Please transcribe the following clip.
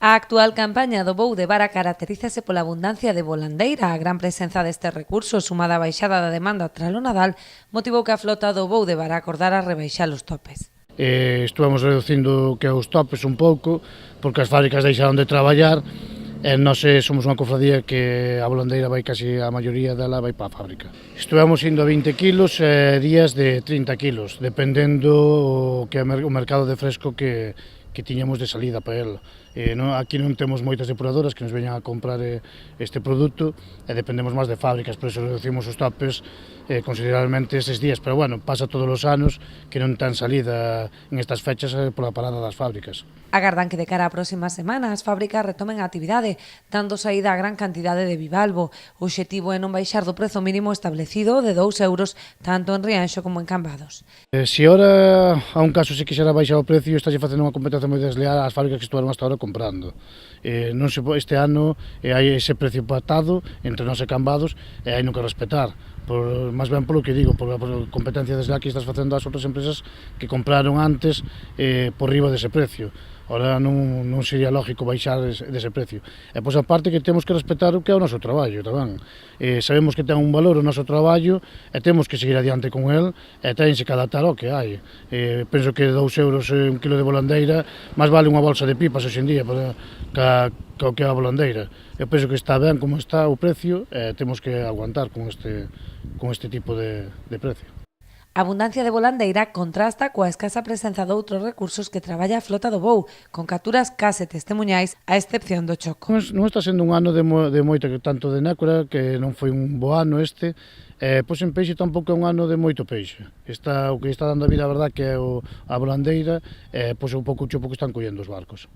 A actual campaña do voo de vara caracterízase pola abundancia de volandeira. A gran presenza deste recurso, sumada á baixada da demanda tras o Nadal, motivou que a flota do voo de vara acordara rebaixar os topes. Estuvemos reducindo que os topes un pouco, porque as fábricas deixaron de traballar, e nós somos unha cofradía que a volandeira vai casi a maioría dela vai para a fábrica. Estuvemos indo a 20 kilos e días de 30 kilos, dependendo o mercado de fresco que tiñamos de salida para ele. Aquí non temos moitas depuradoras que nos veñan a comprar este produto e dependemos máis de fábricas, por iso reducimos os topes considerablemente eses días, pero bueno, pasa todos os anos que non ten salida en estas fechas pola parada das fábricas. Agardan que de cara á próxima semana as fábricas retomen a actividade, dando saída a gran cantidade de bivalvo. O obxectivo é non baixar do prezo mínimo establecido de 2 euros, tanto en Rianxo como en Cambados. Se ora a un caso se quixera baixar o precio, estáse facendo unha competencia moi desleal ás fábricas que estuveron hasta ahora comprando. Este ano hai ese precio pactado entre nós e Cambados e hai non que respetar. Máis ben polo que digo, por competencia desleal que estás facendo ás outras empresas que compraron antes por riba dese precio. Ora non sería lógico baixar dese precio. E pois aparte que temos que respetar o que é o noso traballo tamén. Sabemos que ten un valor o noso traballo e temos que seguir adiante con el e tense que adaptar ao que hai. Penso que 2 euros un kilo de volandeira máis vale unha bolsa de pipas hoxe en día que o que é a volandeira. Eu penso que está ben como está o precio e temos que aguantar con este tipo de precio. A abundancia de volandeira contrasta coa escasa presenza doutros recursos que traballa a flota do voo, con capturas case testemuñais a excepción do choco. Non está sendo un ano de moita, tanto de nécora, que non foi un bo ano este, pois en peixe tampouco é un ano de moito peixe. O que está dando a vida, a verdad, que é a volandeira, pois un pouco o chopo que están collendo os barcos.